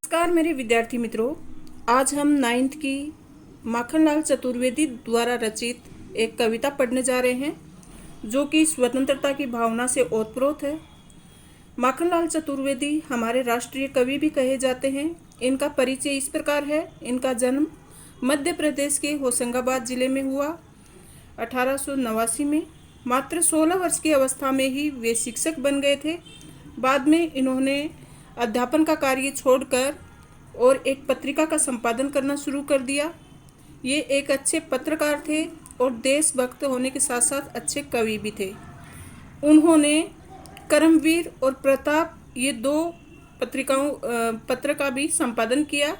नमस्कार मेरे विद्यार्थी मित्रों, आज हम 9th की माखनलाल चतुर्वेदी द्वारा रचित एक कविता पढ़ने जा रहे हैं जो कि स्वतंत्रता की भावना से ओतप्रोत है। माखनलाल चतुर्वेदी हमारे राष्ट्रीय कवि भी कहे जाते हैं। इनका परिचय इस प्रकार है। इनका जन्म मध्य प्रदेश के होशंगाबाद जिले में हुआ 1889 में। मात्र 16 वर्ष की अवस्था में ही वे शिक्षक बन गए थे। बाद में इन्होंने अध्यापन का कार्य छोड़कर और एक पत्रिका का संपादन करना शुरू कर दिया। ये एक अच्छे पत्रकार थे और देशभक्त होने के साथ साथ अच्छे कवि भी थे। उन्होंने कर्मवीर और प्रताप ये दो पत्र का भी संपादन किया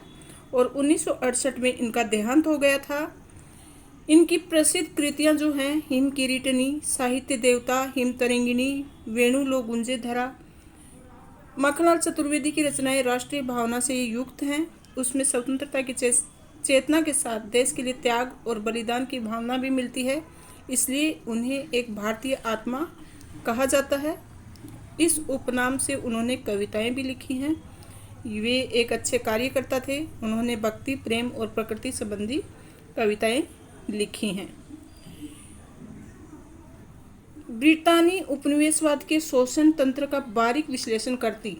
और 1968 में इनका देहांत हो गया था। इनकी प्रसिद्ध कृतियां जो हैं हिम किरीटनी, साहित्य देवता, हिम तरंगिणी, वेणु लो गुंजे धरा। माखनलाल चतुर्वेदी की रचनाएं राष्ट्रीय भावना से युक्त हैं। उसमें स्वतंत्रता की चेतना के साथ देश के लिए त्याग और बलिदान की भावना भी मिलती है, इसलिए उन्हें एक भारतीय आत्मा कहा जाता है। इस उपनाम से उन्होंने कविताएं भी लिखी हैं। वे एक अच्छे कार्यकर्ता थे। उन्होंने भक्ति, प्रेम और प्रकृति संबंधी कविताएं लिखी हैं। ब्रिटानी उपनिवेशवाद के शोषण तंत्र का बारीक विश्लेषण करती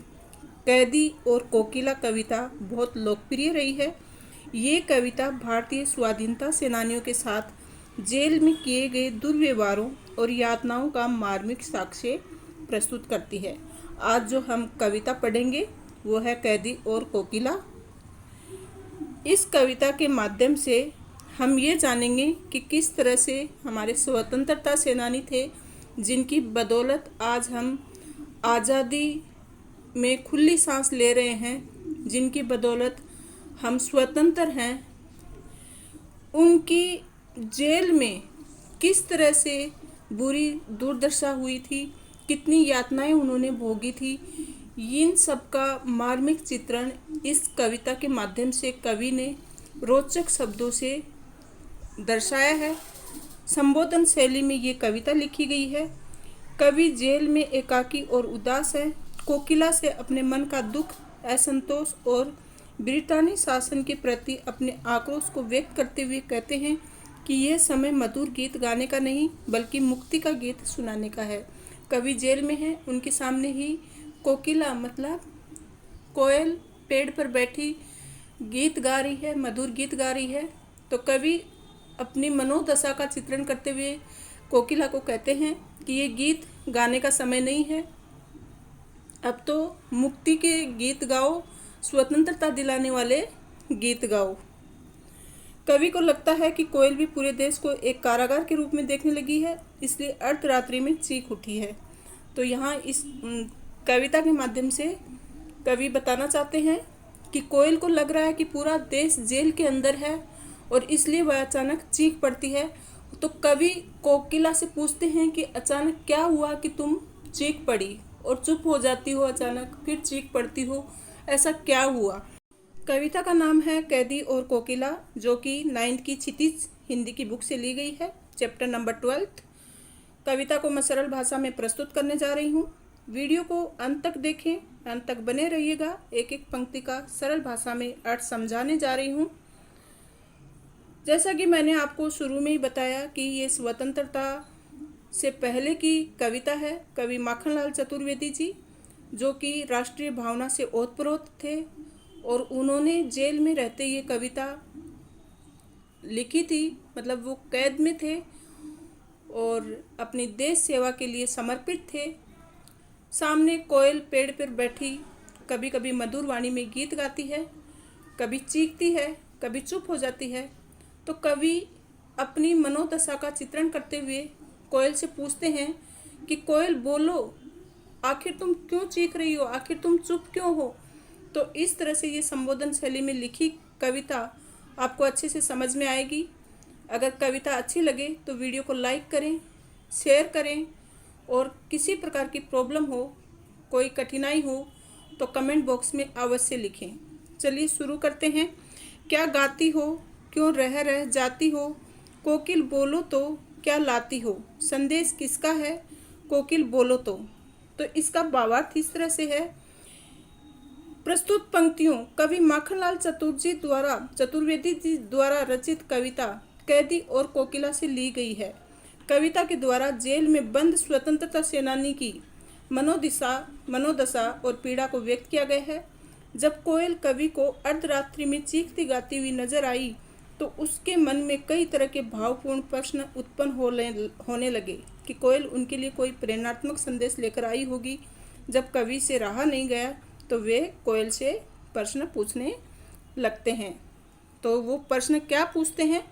कैदी और कोकिला कविता बहुत लोकप्रिय रही है। ये कविता भारतीय स्वाधीनता सेनानियों के साथ जेल में किए गए दुर्व्यवहारों और यातनाओं का मार्मिक साक्ष्य प्रस्तुत करती है। आज जो हम कविता पढ़ेंगे वो है कैदी और कोकिला। इस कविता के माध्यम से हम ये जानेंगे कि किस तरह से हमारे स्वतंत्रता सेनानी थे, जिनकी बदौलत आज हम आज़ादी में खुली सांस ले रहे हैं, जिनकी बदौलत हम स्वतंत्र हैं। उनकी जेल में किस तरह से बुरी दुर्दशा हुई थी, कितनी यातनाएं उन्होंने भोगी थी, इन सब का मार्मिक चित्रण इस कविता के माध्यम से कवि ने रोचक शब्दों से दर्शाया है। संबोधन शैली में ये कविता लिखी गई है। कवि जेल में एकाकी और उदास है। कोकिला से अपने मन का दुख, असंतोष और ब्रिटानी शासन के प्रति अपने आक्रोश को व्यक्त करते हुए कहते हैं कि यह समय मधुर गीत गाने का नहीं बल्कि मुक्ति का गीत सुनाने का है। कवि जेल में है, उनके सामने ही कोकिला मतलब कोयल पेड़ पर बैठी गीत गा रही है, मधुर गीत गा रही है। तो कवि अपनी मनोदशा का चित्रण करते हुए कोकिला को कहते हैं कि ये गीत गाने का समय नहीं है, अब तो मुक्ति के गीत गाओ, स्वतंत्रता दिलाने वाले गीत गाओ। कवि को लगता है कि कोयल भी पूरे देश को एक कारागार के रूप में देखने लगी है, इसलिए अर्धरात्रि में चीख उठी है। तो यहाँ इस कविता के माध्यम से कवि बताना चाहते हैं कि कोयल को लग रहा है कि पूरा देश जेल के अंदर है और इसलिए वह अचानक चीख पड़ती है। तो कवि कोकिला से पूछते हैं कि अचानक क्या हुआ कि तुम चीख पड़ी और चुप हो जाती हो, अचानक फिर चीख पड़ती हो, ऐसा क्या हुआ। कविता का नाम है कैदी और कोकिला, जो कि 9th की क्षितिज हिंदी की बुक से ली गई है, चैप्टर नंबर 12। कविता को मैं सरल भाषा में प्रस्तुत करने जा रही हूँ। वीडियो को अंत तक देखें, अंत तक बने रहिएगा। एक एक पंक्ति का सरल भाषा में अर्थ समझाने जा रही हूँ। जैसा कि मैंने आपको शुरू में ही बताया कि ये स्वतंत्रता से पहले की कविता है। कवि माखनलाल चतुर्वेदी जी, जो कि राष्ट्रीय भावना से ओतप्रोत थे और उन्होंने जेल में रहते ये कविता लिखी थी। मतलब वो कैद में थे और अपनी देश सेवा के लिए समर्पित थे। सामने कोयल पेड़ पर बैठी कभी कभी मधुर वाणी में गीत गाती है, कभी चीखती है, कभी चुप हो जाती है। तो कवि अपनी मनोदशा का चित्रण करते हुए कोयल से पूछते हैं कि कोयल बोलो, आखिर तुम क्यों चीख रही हो, आखिर तुम चुप क्यों हो। तो इस तरह से ये संबोधन शैली में लिखी कविता आपको अच्छे से समझ में आएगी। अगर कविता अच्छी लगे तो वीडियो को लाइक करें, शेयर करें और किसी प्रकार की प्रॉब्लम हो, कोई कठिनाई हो तो कमेंट बॉक्स में अवश्य लिखें। चलिए शुरू करते हैं। क्या गाती हो, क्यों रह जाती हो, कोकिल बोलो तो क्या लाती हो, संदेश किसका है, कोकिल बोलो तो इसका भावार्थ इस तरह से है प्रस्तुत पंक्तियों कवि माखनलाल चतुर्वेदी जी द्वारा रचित कविता कैदी और कोकिला से ली गई है। कविता के द्वारा जेल में बंद स्वतंत्रता सेनानी की मनोदशा और पीड़ा को व्यक्त किया गया है। जब कोयल कवि को अर्धरात्रि में चीखती गाती हुई नजर आई तो उसके मन में कई तरह के भावपूर्ण प्रश्न उत्पन्न होने लगे कि कोयल उनके लिए कोई प्रेरणात्मक संदेश लेकर आई होगी। जब कवि से रहा नहीं गया तो वे कोयल से प्रश्न पूछने लगते हैं। तो वो प्रश्न क्या पूछते हैं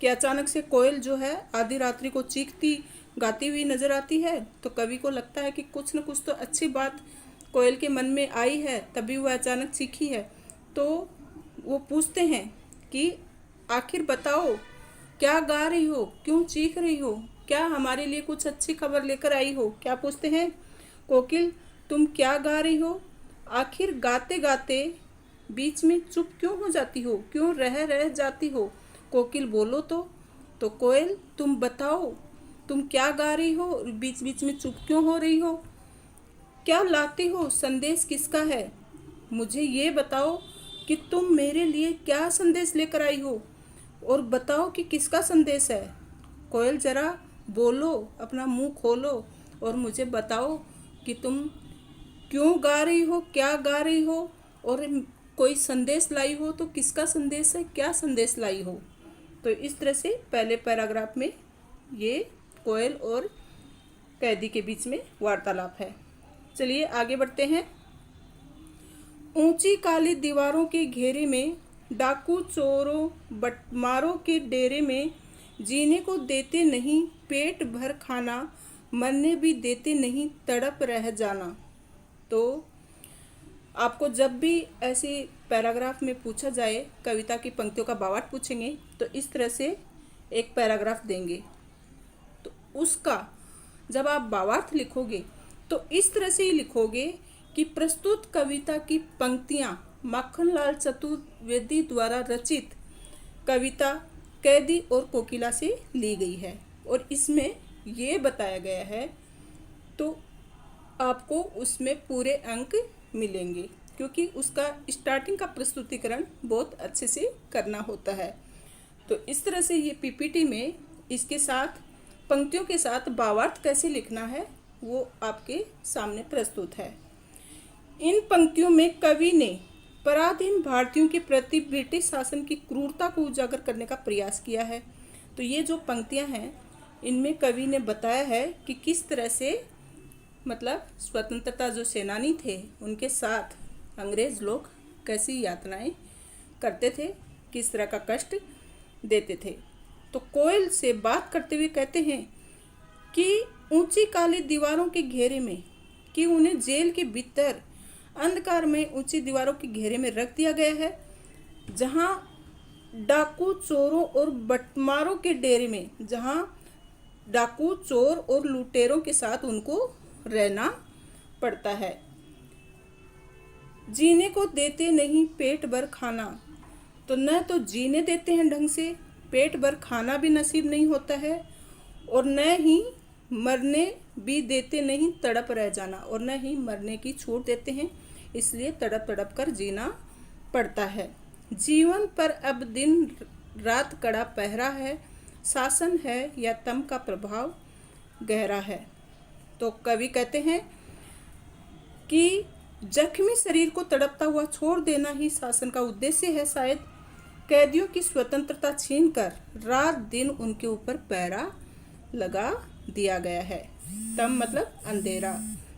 कि अचानक से कोयल जो है आधी रात्रि को चीखती गाती हुई नजर आती है, तो कवि को लगता है कि कुछ न कुछ तो अच्छी बात कोयल के मन में आई है, तभी वह अचानक चीखी है। तो वो पूछते हैं कि आखिर बताओ क्या गा रही हो, क्यों चीख रही हो, क्या हमारे लिए कुछ अच्छी खबर लेकर आई हो। क्या पूछते हैं, कोकिल तुम क्या गा रही हो, आखिर गाते गाते बीच में चुप क्यों हो जाती हो, क्यों रह जाती हो, कोकिल बोलो तो कोयल तुम बताओ तुम क्या गा रही हो, बीच बीच में चुप क्यों हो रही हो, क्या लाती हो, संदेश किसका है, मुझे ये बताओ कि तुम मेरे लिए क्या संदेश लेकर आई हो और बताओ कि किसका संदेश है। कोयल जरा बोलो, अपना मुंह खोलो और मुझे बताओ कि तुम क्यों गा रही हो, क्या गा रही हो और कोई संदेश लाई हो तो किसका संदेश है, क्या संदेश लाई हो। तो इस तरह से पहले पैराग्राफ में ये कोयल और कैदी के बीच में वार्तालाप है। चलिए आगे बढ़ते हैं। ऊंची काली दीवारों के घेरे में, डाकू चोरों बटमारों के डेरे में, जीने को देते नहीं पेट भर खाना, मरने भी देते नहीं तड़प रह जाना। तो आपको जब भी ऐसे पैराग्राफ में पूछा जाए, कविता की पंक्तियों का भावार्थ पूछेंगे तो इस तरह से एक पैराग्राफ देंगे। तो उसका जब आप भावार्थ लिखोगे तो इस तरह से ही लिखोगे कि प्रस्तुत कविता की पंक्तियां माखनलाल चतुर्वेदी द्वारा रचित कविता कैदी और कोकिला से ली गई है और इसमें ये बताया गया है, तो आपको उसमें पूरे अंक मिलेंगे क्योंकि उसका स्टार्टिंग का प्रस्तुतिकरण बहुत अच्छे से करना होता है। तो इस तरह से ये पीपीटी में इसके साथ पंक्तियों के साथ भावार्थ कैसे लिखना है वो आपके सामने प्रस्तुत है। इन पंक्तियों में कवि ने पराधीन भारतीयों के प्रति ब्रिटिश शासन की क्रूरता को उजागर करने का प्रयास किया है। तो ये जो पंक्तियां हैं इनमें कवि ने बताया है कि किस तरह से मतलब स्वतंत्रता जो सेनानी थे उनके साथ अंग्रेज़ लोग कैसी यातनाएं करते थे, किस तरह का कष्ट देते थे। तो कोयल से बात करते हुए कहते हैं कि ऊंची काली दीवारों के घेरे में, कि उन्हें जेल के भीतर अंधकार में ऊंची दीवारों के घेरे में रख दिया गया है, जहां डाकू चोरों और बटमारों के डेरे में, जहां डाकू चोर और लुटेरों के साथ उनको रहना पड़ता है। जीने को देते नहीं पेट भर खाना, तो न तो जीने देते हैं ढंग से, पेट भर खाना भी नसीब नहीं होता है, और न ही मरने भी देते नहीं तड़प रह जाना, और न ही मरने की छूट देते हैं, इसलिए तड़प तड़प कर जीना पड़ता है। जीवन पर अब दिन रात कड़ा पहरा है, शासन है या तम का प्रभाव गहरा है। तो कवि कहते हैं कि जख्मी शरीर को तड़पता हुआ छोड़ देना ही शासन का उद्देश्य है। शायद कैदियों की स्वतंत्रता छीनकर रात दिन उनके ऊपर पहरा लगा दिया गया है। तम मतलब अंधेरा,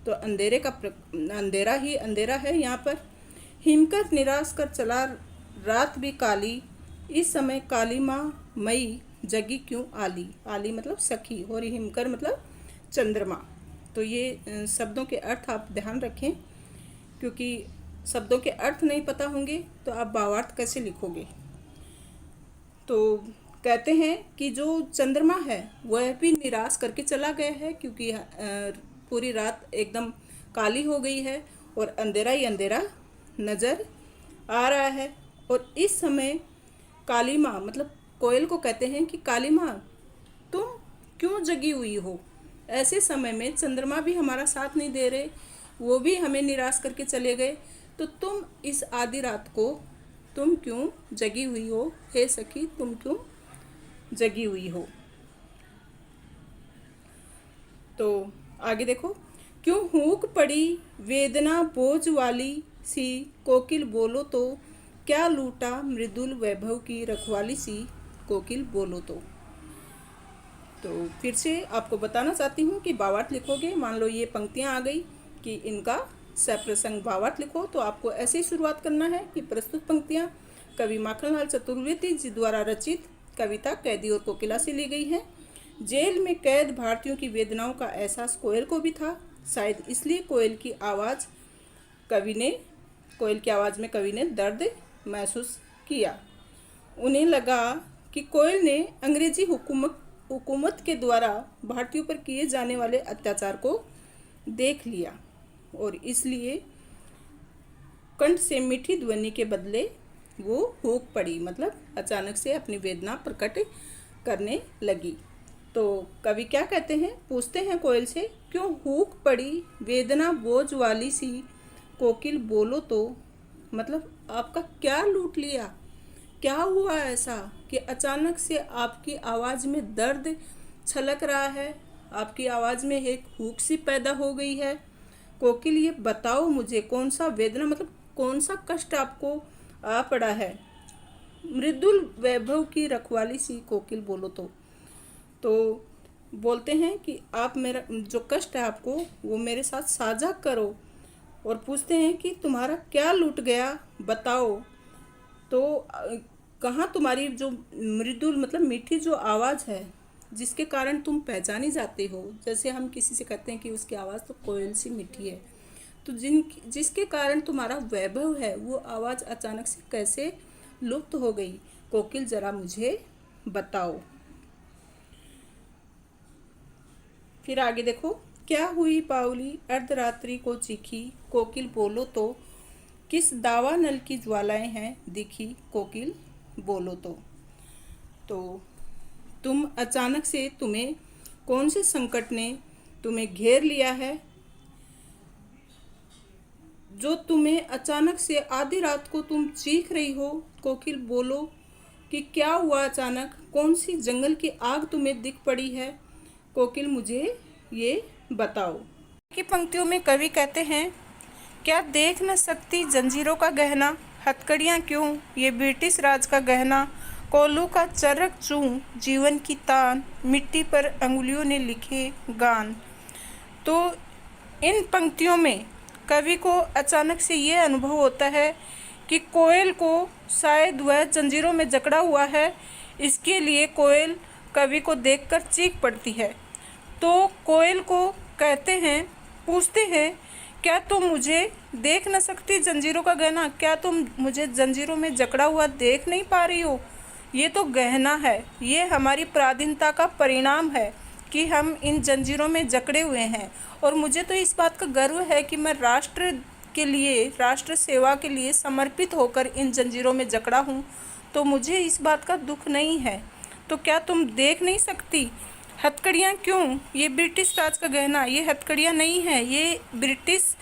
तो अंधेरा ही अंधेरा है यहाँ पर। हिमकर निराश कर चला रात भी काली, इस समय काली माँ मई जगी क्यों आली। आली मतलब सखी और हिमकर मतलब चंद्रमा। तो ये शब्दों के अर्थ आप ध्यान रखें, क्योंकि शब्दों के अर्थ नहीं पता होंगे तो आप भावार्थ कैसे लिखोगे। तो कहते हैं कि जो चंद्रमा है वह भी निराश करके चला गया है, क्योंकि पूरी रात एकदम काली हो गई है और अंधेरा ही अंधेरा नज़र आ रहा है। और इस समय काली माँ मतलब कोयल को कहते हैं कि काली माँ तुम क्यों जगी हुई हो। ऐसे समय में चंद्रमा भी हमारा साथ नहीं दे रहे, वो भी हमें निराश करके चले गए, तो तुम इस आधी रात को तुम क्यों जगी हुई हो, हे सखी तुम क्यों जगी हुई हो। तो आगे देखो, क्यों हुक पड़ी वेदना बोझ वाली सी, कोकिल बोलो तो क्या लूटा मृदुल वैभव की रखवाली सी, कोकिल बोलो तो फिर से आपको बताना चाहती हूँ कि भावार्थ लिखोगे। मान लो ये पंक्तियाँ आ गई कि इनका सप्रसंग भावार्थ लिखो, तो आपको ऐसे ही शुरुआत करना है कि प्रस्तुत पंक्तियाँ कवि माखनलाल चतुर्वेदी जी द्वारा रचित कविता कैदी और कोकिला से ली गई हैं। जेल में कैद भारतीयों की वेदनाओं का एहसास कोयल को भी था। शायद इसलिए कोयल की आवाज़ में कवि ने दर्द महसूस किया। उन्हें लगा कि कोयल ने अंग्रेजी हुकूमत के द्वारा भारतीयों पर किए जाने वाले अत्याचार को देख लिया और इसलिए कंठ से मीठी ध्वनि के बदले वो हुक पड़ी, मतलब अचानक से अपनी वेदना प्रकट करने लगी। तो कवि क्या कहते हैं, पूछते हैं कोयल से, क्यों हुक पड़ी वेदना बोझ वाली सी, कोकिल बोलो तो, मतलब आपका क्या लूट लिया, क्या हुआ ऐसा कि अचानक से आपकी आवाज़ में दर्द छलक रहा है, आपकी आवाज़ में एक हुक सी पैदा हो गई है। कोकिल ये बताओ मुझे, कौन सा वेदना, मतलब कौन सा कष्ट आपको आ पड़ा है। मृदुल वैभव की रखवाली सी, कोकिल बोलो तो बोलते हैं कि आप मेरा जो कष्ट है आपको वो मेरे साथ साझा करो, और पूछते हैं कि तुम्हारा क्या लूट गया बताओ। तो कहाँ तुम्हारी जो मृदुल मतलब मीठी जो आवाज़ है जिसके कारण तुम पहचानी जाते हो, जैसे हम किसी से कहते हैं कि उसकी आवाज़ तो कोयल सी मीठी है, तो जिसके कारण तुम्हारा वैभव है वो आवाज़ अचानक से कैसे लुप्त हो गई, कोकिल जरा मुझे बताओ। फिर आगे देखो, क्या हुई पाउली अर्धरात्रि को चीखी, कोकिल बोलो तो किस दावा नल की ज्वालाएं हैं दिखी, कोकिल बोलो तो तुम अचानक से तुम्हें कौन से संकट ने तुम्हें घेर लिया है, जो तुम्हें अचानक से आधी रात को तुम चीख रही हो, कोकिल बोलो कि क्या हुआ अचानक, कौन सी जंगल की आग तुम्हें दिख पड़ी है, कोकिल मुझे ये बताओ। की पंक्तियों में कवि कहते हैं, क्या देख न सकती जंजीरों का गहना, हथकड़ियाँ क्यों ये ब्रिटिश राज का गहना, कोल्लू का चर्रक चूं जीवन की तान, मिट्टी पर अंगुलियों ने लिखे गान। तो इन पंक्तियों में कवि को अचानक से ये अनुभव होता है कि कोयल को शायद वह जंजीरों में जकड़ा हुआ है, इसके लिए कोयल कवि को देखकर चीख पड़ती है। तो कोयल को कहते हैं, पूछते हैं, क्या तुम मुझे देख न सकती जंजीरों का गहना, क्या तुम मुझे जंजीरों में जकड़ा हुआ देख नहीं पा रही हो, ये तो गहना है, ये हमारी पराधीनता का परिणाम है कि हम इन जंजीरों में जकड़े हुए हैं, और मुझे तो इस बात का गर्व है कि मैं राष्ट्र के लिए, राष्ट्र सेवा के लिए समर्पित होकर इन जंजीरों में जकड़ा हूँ, तो मुझे इस बात का दुख नहीं है। तो क्या तुम देख नहीं सकती, हथकड़ियाँ क्यों ये ब्रिटिश राज का गहना, ये हथकड़ियाँ नहीं है, ये ब्रिटिश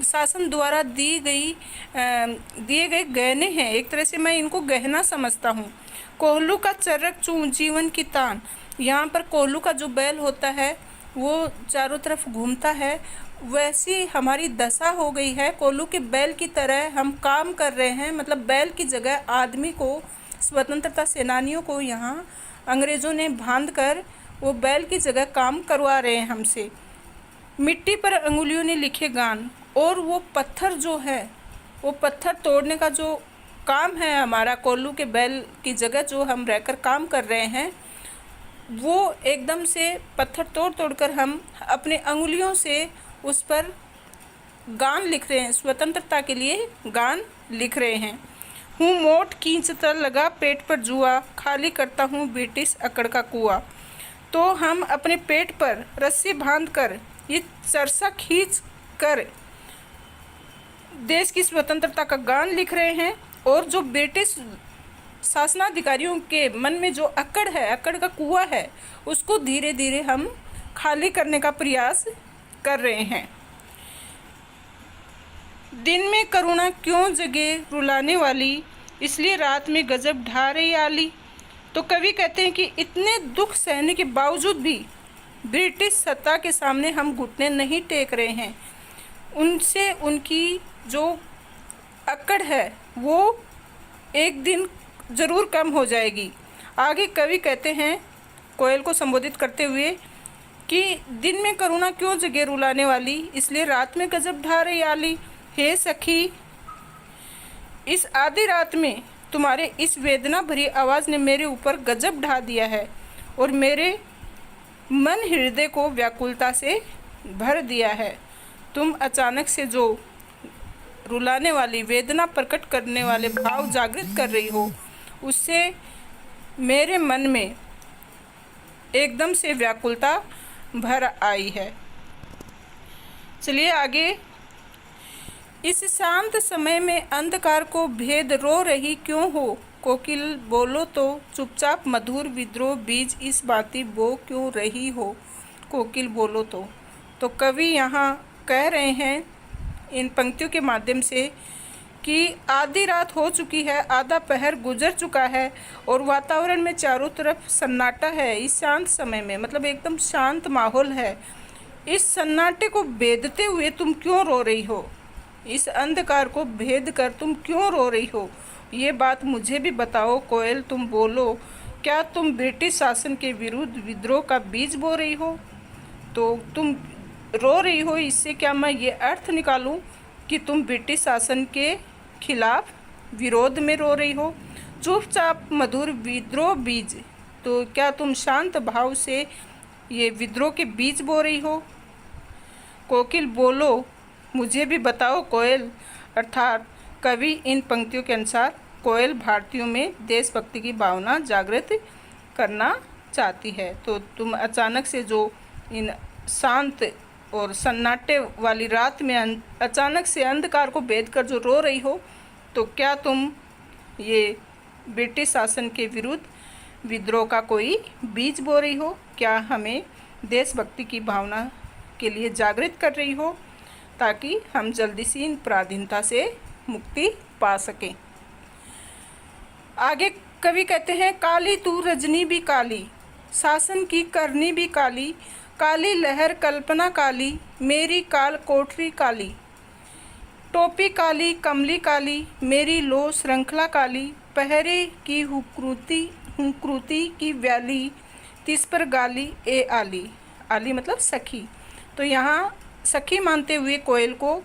शासन द्वारा दिए गए गहने हैं, एक तरह से मैं इनको गहना समझता हूँ। कोल्लू का चर्रक चूं जीवन की तान, यहाँ पर कोल्लू का जो बैल होता है वो चारों तरफ घूमता है, वैसी हमारी दशा हो गई है, कोल्लू के बैल की तरह हम काम कर रहे हैं, मतलब बैल की जगह आदमी को, स्वतंत्रता सेनानियों को यहाँ अंग्रेज़ों ने बांध कर वो बैल की जगह काम करवा रहे हैं हमसे। मिट्टी पर अंगुलियों ने लिखे गान, और वो पत्थर जो है, वो पत्थर तोड़ने का जो काम है हमारा, कोल्लू के बैल की जगह जो हम रहकर काम कर रहे हैं, वो एकदम से पत्थर तोड़ कर हम अपने अंगुलियों से उस पर गान लिख रहे हैं, स्वतंत्रता के लिए गान लिख रहे हैं। हूँ मोट खींचता लगा पेट पर जुआ, खाली करता हूँ ब्रिटिश अकड़ का कुआं। तो हम अपने पेट पर रस्सी बांधकर ये चरसा खींच कर देश की स्वतंत्रता का गान लिख रहे हैं, और जो ब्रिटिश शासनाधिकारियों के मन में जो अकड़ है, अकड़ का कुआं है, उसको धीरे धीरे हम खाली करने का प्रयास कर रहे हैं। दिन में करुणा क्यों जगे रुलाने वाली, इसलिए रात में गजब ढा रही आली। तो कवि कहते हैं कि इतने दुख सहने के बावजूद भी ब्रिटिश सत्ता के सामने हम घुटने नहीं टेक रहे हैं। उनसे उनकी जो अकड़ है वो एक दिन ज़रूर कम हो जाएगी। आगे कवि कहते हैं कोयल को संबोधित करते हुए कि दिन में करुणा क्यों जगे रुलाने वाली, इसलिए रात में गजब ढा रही आली। हे सखी, इस आधी रात में तुम्हारे इस वेदना भरी आवाज़ ने मेरे ऊपर गजब ढा दिया है और मेरे मन हृदय को व्याकुलता से भर दिया है। तुम अचानक से जो रुलाने वाली, वेदना प्रकट करने वाले भाव जागृत कर रही हो, उससे मेरे मन में एकदम से व्याकुलता भर आई है। चलिए आगे। इस शांत समय में अंधकार को भेद रो रही क्यों हो, कोकिल बोलो तो चुपचाप मधुर विद्रोह बीज इस बाती बो क्यों रही हो, कोकिल बोलो तो कवि यहाँ कह रहे हैं इन पंक्तियों के माध्यम से कि आधी रात हो चुकी है, आधा पहर गुजर चुका है और वातावरण में चारों तरफ सन्नाटा है। इस शांत समय में मतलब एकदम शांत माहौल है, इस सन्नाटे को भेदते हुए तुम क्यों रो रही हो, इस अंधकार को भेद कर तुम क्यों रो रही हो, ये बात मुझे भी बताओ कोयल, तुम बोलो। क्या तुम ब्रिटिश शासन के विरुद्ध विद्रोह का बीज बो रही हो? तो तुम रो रही हो, इससे क्या मैं ये अर्थ निकालूं कि तुम ब्रिटिश शासन के खिलाफ विरोध में रो रही हो? चुपचाप मधुर विद्रोह बीज, तो क्या तुम शांत भाव से ये विद्रोह के बीज बो रही हो? कोकिल बोलो, मुझे भी बताओ कोयल। अर्थात कवि इन पंक्तियों के अनुसार कोयल भारतीयों में देशभक्ति की भावना जागृत करना चाहती है। तो तुम अचानक से जो इन शांत और सन्नाटे वाली रात में अचानक से अंधकार को भेद कर जो रो रही हो, तो क्या तुम ये ब्रिटिश शासन के विरुद्ध विद्रोह का कोई बीज बो रही हो? क्या हमें देशभक्ति की भावना के लिए जागृत कर रही हो, ताकि हम जल्दी से इन पराधीनता से मुक्ति पा सकें। आगे कवि कहते हैं, काली तू रजनी भी काली, शासन की करनी भी काली, काली लहर कल्पना काली, मेरी काल कोठरी काली, टोपी काली कमली काली, मेरी लो श्रृंखला काली, पहरे की हुक्रूती की व्याली, तिस पर गाली ए आली। आली मतलब सखी। तो यहाँ सखी मानते हुए कोयल को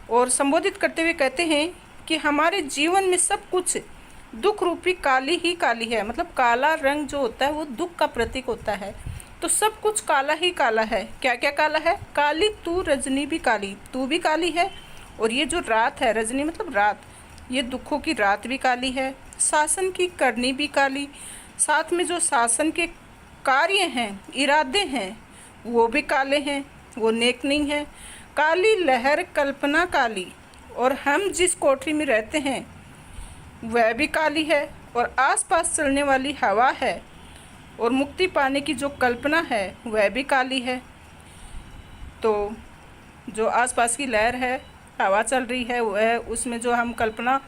और संबोधित करते हुए कहते हैं कि हमारे जीवन में सब कुछ दुख रूपी काली ही काली है। मतलब काला रंग जो होता है वो दुख का प्रतीक होता है, तो सब कुछ काला ही काला है। क्या क्या काला है? काली तू रजनी भी काली, तू भी काली है, और ये जो रात है, रजनी मतलब रात, ये दुखों की रात भी काली है। शासन की करनी भी काली, साथ में जो शासन के कार्य हैं, इरादे हैं, वो भी काले हैं, वो नेक नहीं है। काली लहर कल्पना काली, और हम जिस कोठरी में रहते हैं वह भी काली है, और आसपास चलने वाली हवा है और मुक्ति पाने की जो कल्पना है वह भी काली है। तो जो आसपास की लहर है, हवा चल रही है, वह उसमें जो हम कल्पना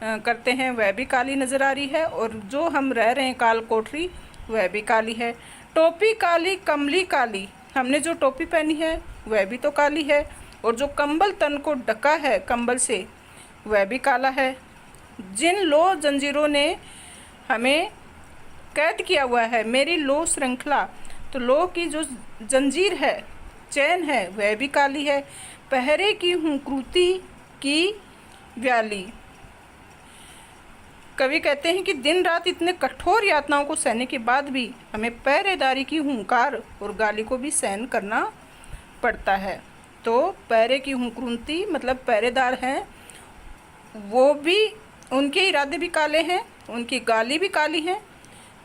करते हैं वह भी काली नज़र आ रही है, और जो हम रह रहे हैं काल कोठरी वह भी काली है। टोपी काली कमली काली, हमने जो टोपी पहनी है वह भी तो काली है, और जो कंबल तन को ढका है कंबल से वह भी काला है। जिन लो जंजीरों ने हमें कैद किया हुआ है, मेरी लो श्रृंखला, तो लो की जो जंजीर है, चैन है, वह भी काली है। पहरे की हुक्रूती की व्याली, कवि कहते हैं कि दिन रात इतने कठोर यातनाओं को सहने के बाद भी हमें पहरेदारी की हुंकार और गाली को भी सहन करना पड़ता है। तो पहरे की हुक्रूती मतलब पहरेदार हैं, वो भी, उनके इरादे भी काले हैं, उनकी गाली भी काली है।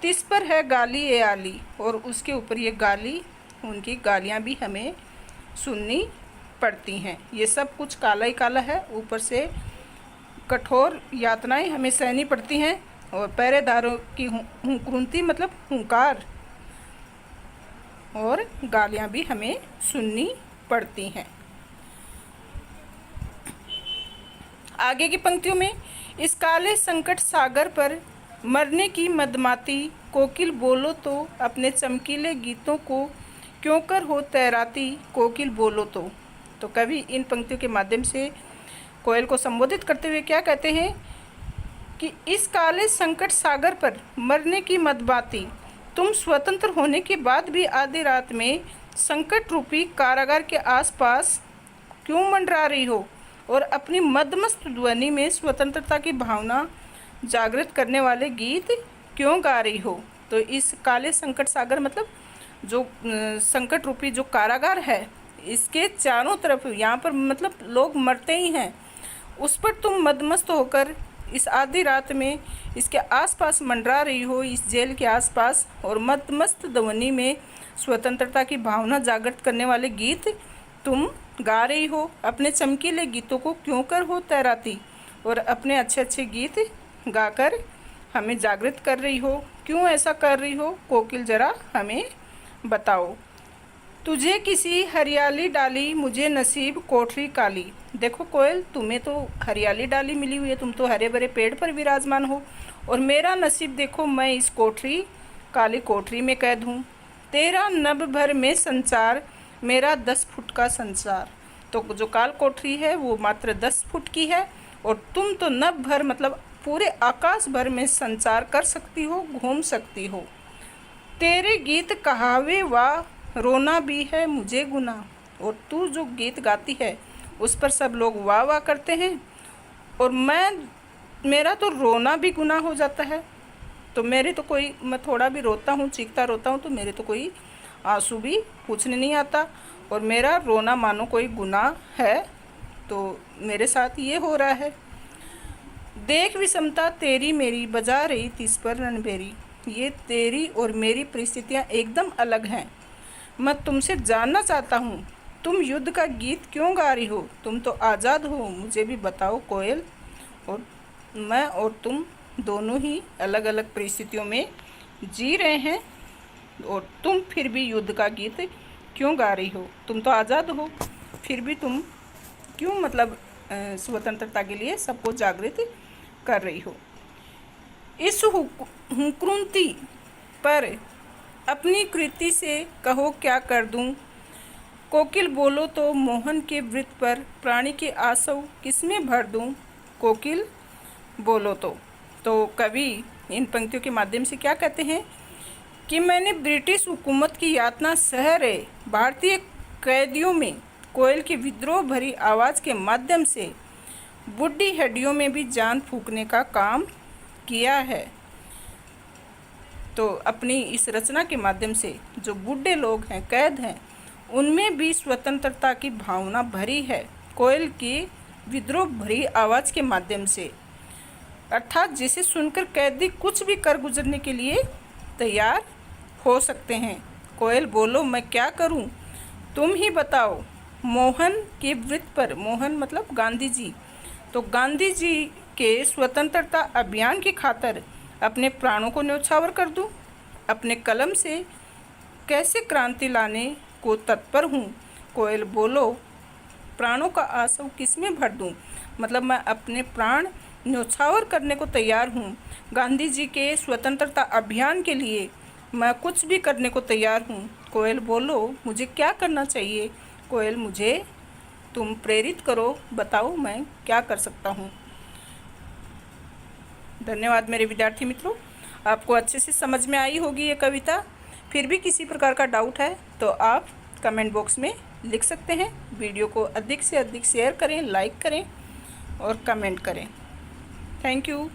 तिस पर है गाली ए आली, और उसके ऊपर ये गाली, उनकी गालियाँ भी हमें सुननी पड़ती हैं। ये सब कुछ काला ही काला है, ऊपर से कठोर यातनाएं हमें सहनी पड़ती हैं, और पहरेदारों की हुक्रूती मतलब हुंकार और गालियाँ भी हमें सुननी पड़ती हैं। आगे की पंक्तियों में, इस काले संकट सागर पर मरने की मदमाती, कोकिल बोलो तो अपने चमकीले गीतों को क्यों कर हो तैराती, कोकिल बोलो तो कवि इन पंक्तियों के माध्यम से कोयल को संबोधित करते हुए क्या कहते हैं कि इस काले संकट सागर पर मरने की मदबाती, तुम स्वतंत्र होने के बाद भी आधी रात में संकट रूपी कारागार के आसपास क्यों मंडरा रही हो और अपनी मदमस्त ध्वनि में स्वतंत्रता की भावना जागृत करने वाले गीत क्यों गा रही हो। तो इस काले संकट सागर मतलब जो संकट रूपी जो कारागार है, इसके चारों तरफ यहाँ पर मतलब लोग मरते ही हैं, उस पर तुम मदमस्त होकर इस आधी रात में इसके आसपास मंडरा रही हो, इस जेल के आसपास, और मदमस्त ध्वनि में स्वतंत्रता की भावना जागृत करने वाले गीत तुम गा रही हो। अपने चमकीले गीतों को क्यों कर हो तैराती, और अपने अच्छे अच्छे गीत गाकर हमें जागृत कर रही हो। क्यों ऐसा कर रही हो कोकिल, ज़रा हमें बताओ। तुझे किसी हरियाली डाली, मुझे नसीब कोठरी काली। देखो कोयल, तुम्हें तो हरियाली डाली मिली हुई है, तुम तो हरे भरे पेड़ पर विराजमान हो, और मेरा नसीब देखो, मैं इस कोठरी काली कोठरी में कैद हूँ। तेरा नभ भर में संचार, मेरा 10 फुट का संसार। तो जो काल कोठरी है वो मात्र 10 फुट की है, और तुम तो नभ भर मतलब पूरे आकाश भर में संचार कर सकती हो, घूम सकती हो। तेरे गीत कहावे वाह, रोना भी है मुझे गुनाह। और तू जो गीत गाती है उस पर सब लोग वाह वाह करते हैं, और मेरा तो रोना भी गुनाह हो जाता है। तो मैं थोड़ा भी रोता हूँ, चीखता रोता हूँ, तो मेरे तो कोई आंसू भी पूछने नहीं आता, और मेरा रोना मानो कोई गुनाह है, तो मेरे साथ ये हो रहा है। देख विषमता तेरी मेरी, बजा रही तीस पर रणबेरी। ये तेरी और मेरी परिस्थितियाँ एकदम अलग हैं। मैं तुमसे जानना चाहता हूँ, तुम युद्ध का गीत क्यों गा रही हो? तुम तो आज़ाद हो, मुझे भी बताओ कोयल। और मैं और तुम दोनों ही अलग अलग परिस्थितियों में जी रहे हैं, और तुम फिर भी युद्ध का गीत क्यों गा रही हो? तुम तो आज़ाद हो, फिर भी तुम क्यों मतलब स्वतंत्रता के लिए सबको जागृत कर रही हो? इस हुक्रुंती पर अपनी कृति से कहो क्या कर दूं? कोकिल बोलो तो मोहन के वृत्त पर प्राणी के आंसू किसमें भर दूं? कोकिल बोलो तो कवि इन पंक्तियों के माध्यम से क्या कहते हैं कि मैंने ब्रिटिश हुकूमत की यातना सह रहे भारतीय कैदियों में कोयल की विद्रोह भरी आवाज़ के माध्यम से बुढ़ी हड्डियों में भी जान फूंकने का काम किया है। तो अपनी इस रचना के माध्यम से जो बूढ़े लोग हैं, कैद हैं, उनमें भी स्वतंत्रता की भावना भरी है कोयल की विद्रोह भरी आवाज़ के माध्यम से, अर्थात जिसे सुनकर कैदी कुछ भी कर गुजरने के लिए तैयार हो सकते हैं। कोयल बोलो मैं क्या करूं, तुम ही बताओ। मोहन के वृत्त पर, मोहन मतलब गांधी जी, तो गांधी जी के स्वतंत्रता अभियान की खातिर अपने प्राणों को न्यौछावर कर दूं? अपने कलम से कैसे क्रांति लाने को तत्पर हूँ। कोयल बोलो प्राणों का आंसू किसमें भर दूं? मतलब मैं अपने प्राण न्यौछावर करने को तैयार हूँ। गांधी जी के स्वतंत्रता अभियान के लिए मैं कुछ भी करने को तैयार हूँ। कोयल बोलो मुझे क्या करना चाहिए? कोयल मुझे तुम प्रेरित करो, बताओ मैं क्या कर सकता हूँ। धन्यवाद मेरे विद्यार्थी मित्रों, आपको अच्छे से समझ में आई होगी ये कविता। फिर भी किसी प्रकार का डाउट है तो आप कमेंट बॉक्स में लिख सकते हैं। वीडियो को अधिक से अधिक शेयर करें, लाइक करें और कमेंट करें। Thank you.